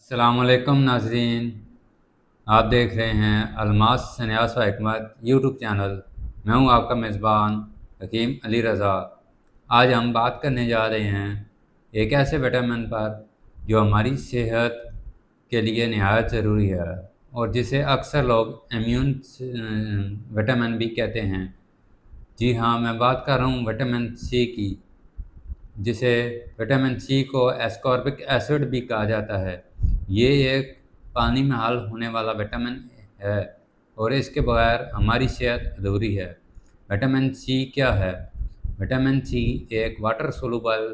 अस्सलामुअलैकुम नाज़रीन। आप देख रहे हैं अलमास सन्यास व हिकमत यूट्यूब चैनल। मैं हूं आपका मेज़बान हकीम अली रज़ा। आज हम बात करने जा रहे हैं एक ऐसे विटामिन पर जो हमारी सेहत के लिए नहायत ज़रूरी है और जिसे अक्सर लोग इम्यून विटामिन भी कहते हैं। जी हाँ, मैं बात कर रहा हूँ विटामिन सी की, जिसे विटामिन सी को एस्कॉर्बिक एसिड भी कहा जाता है। ये एक पानी में हल होने वाला विटामिन है और इसके बगैर हमारी सेहत अधूरी है। विटामिन सी क्या है? विटामिन सी एक वाटर सोलुबल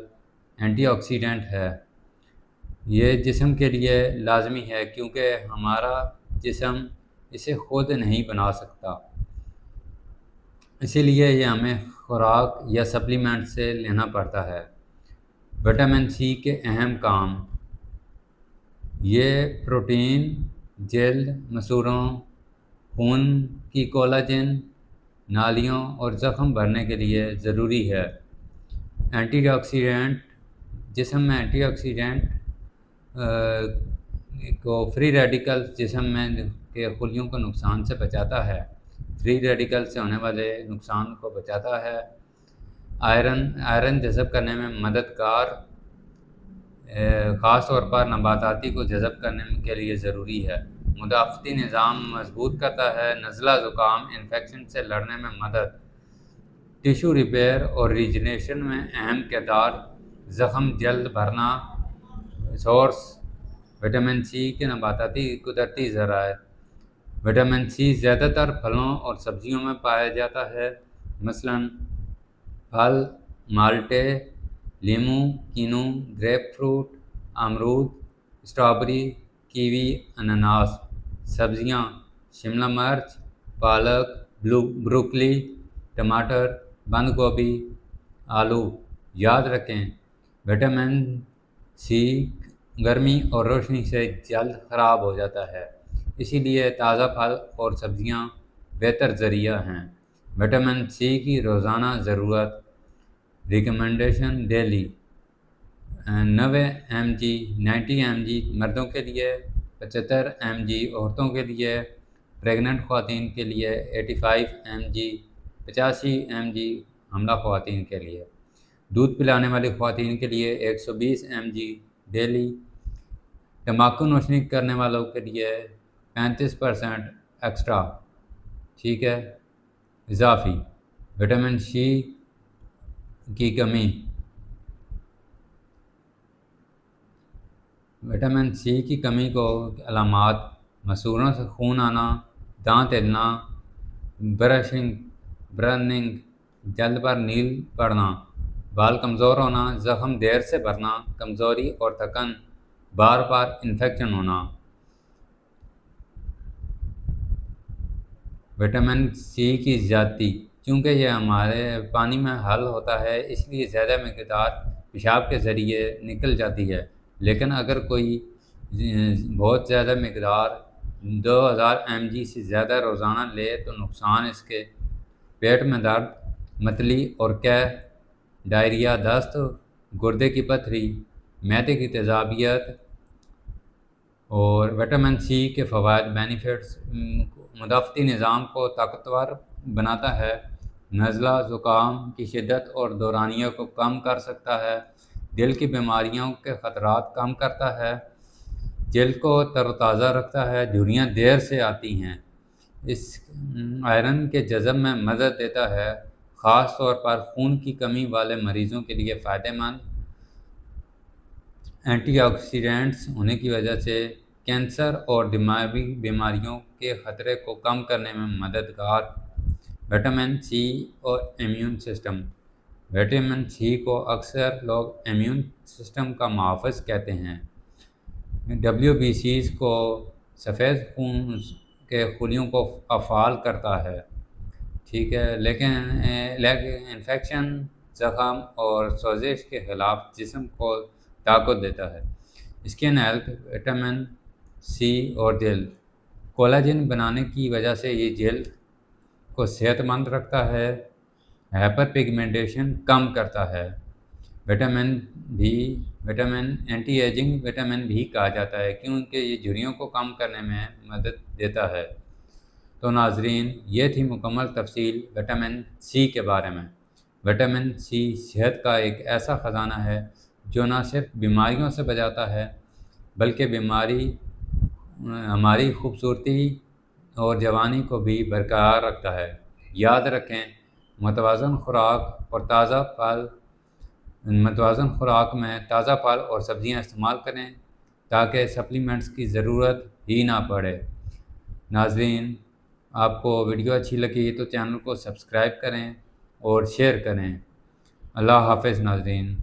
एंटीऑक्सीडेंट है। ये जिस्म के लिए लाजमी है क्योंकि हमारा जिस्म इसे खुद नहीं बना सकता, इसीलिए ये हमें खुराक या सप्लीमेंट से लेना पड़ता है। विटामिन सी के अहम काम: ये प्रोटीन, जल्द, मसूड़ों, खून की कोलाजन, नालियों और ज़ख्म भरने के लिए ज़रूरी है। एंटीऑक्सीडेंट: जिस्म में एंटीऑक्सीडेंट को फ्री रेडिकल्स जिस्म में के खुलियों को नुकसान से बचाता है। फ्री रेडिकल से होने वाले नुकसान को बचाता है। आयरन जज़ब करने में मददगार, ख़ास तौर पर नबाताती को जज़ब करने के लिए ज़रूरी है। मुदाफ़ती निज़ाम मजबूत करता है। नज़ला ज़ुकाम इन्फेक्शन से लड़ने में मदद। टिशू रिपेयर और रीजनेशन में अहम किरदार। ज़ख्म जल्द भरना। सोर्स: विटामिन सी के नबाताती कुदरती ज़राए। विटामिन सी ज़्यादातर फलों और सब्जियों में पाया जाता है, मसलन फल, माल्टे, लीमू, कीनू, ग्रेपफ्रूट, अमरूद, स्ट्रॉबेरी, कीवी, अनानास। सब्जियां: शिमला मिर्च, पालक, ब्रोकली, टमाटर, बंद गोभी, आलू। याद रखें, विटामिन सी गर्मी और रोशनी से जल्द ख़राब हो जाता है, इसीलिए ताज़ा फल और सब्जियां बेहतर ज़रिया हैं। विटामिन सी की रोज़ाना ज़रूरत। रिकमेंडेशन: डेली 90 mg 90 mg मर्दों के लिए, 75 mg औरतों के लिए, प्रेग्नेंट ख़वातीन के लिए 85 mg, 85 mg हमला ख़वातीन के लिए। दूध पिलाने वाली ख़वातीन के लिए 120 mg डेली। तम्बाकू नोशनी करने वालों के लिए 35% एक्स्ट्रा, ठीक है, इजाफी। विटामिन सी की कमी। विटामिन सी की कमी को अलामात: मसूड़ों से खून आना, दांत हिलना, बर्निंग, जल्द पर नील पड़ना, बाल कमज़ोर होना, ज़ख्म देर से भरना, कमज़ोरी और थकन, बार बार इन्फेक्शन होना। विटामिन सी की ज़्यादती: चूँकि यह हमारे पानी में हल होता है, इसलिए ज़्यादा मकदार पेशाब के ज़रिए निकल जाती है। लेकिन अगर कोई बहुत ज़्यादा मकदार 2000 mg से ज़्यादा रोज़ाना ले तो नुकसान इसके पेट में दर्द, मतली और कैं, डायरिया, दस्त, गुर्दे की पथरी, मैदे की तेज़ाबियत। और विटामिन सी के फ़वाद बेनिफिट्स: मुदाफ़ती निज़ाम को ताकतवर बनाता है, नज़ला ज़ुकाम की शिद्दत और दौरानियों को कम कर सकता है, दिल की बीमारियों के ख़तरात कम करता है, जल्द को तरोताज़ा रखता है, झुर्रियाँ देर से आती हैं। इस आयरन के जज़ब में मदद देता है, ख़ास तौर पर खून की कमी वाले मरीज़ों के लिए फ़ायदेमंद। एंटीऑक्सीडेंट्स होने की वजह से कैंसर और दिमागी बीमारियों के ख़तरे को कम करने में मददगार। विटामिन सी और इम्यून सिस्टम। विटामिन सी को अक्सर लोग इम्यून सिस्टम का मुहाफ़िज़ कहते हैं। WBCs को सफ़ेद खून के खुलियों को फ़ाल करता है, ठीक है, लेकिन इन्फेक्शन, ज़ख़म और सोजिश के ख़िलाफ़ जिस्म को ताकत देता है। Skin health. विटामिन सी और जल्द कोलाजन बनाने की वजह से ये जल्द को सेहतमंद रखता है। हाइपर पिगमेंटेशन कम करता है। Vitamin B vitamin anti ageing vitamin भी कहा जाता है क्योंकि ये झुर्रियों को कम करने में मदद देता है। तो नाजरीन, ये थी मुकम्मल तफसील विटामिन सी के बारे में। विटामिन सी सेहत का एक ऐसा ख़जाना है जो न सिर्फ बीमारियों से बचाता है बल्कि हमारी खूबसूरती और जवानी को भी बरकरार रखता है। याद रखें, मतवाज़न खुराक और मतवाज़न खुराक में ताज़ा फल और सब्ज़ियाँ इस्तेमाल करें ताकि सप्लीमेंट्स की ज़रूरत ही ना पड़े। नाज़रीन, आपको वीडियो अच्छी लगी तो चैनल को सब्सक्राइब करें और शेयर करें। अल्लाह हाफ़िज़ नाज़रीन।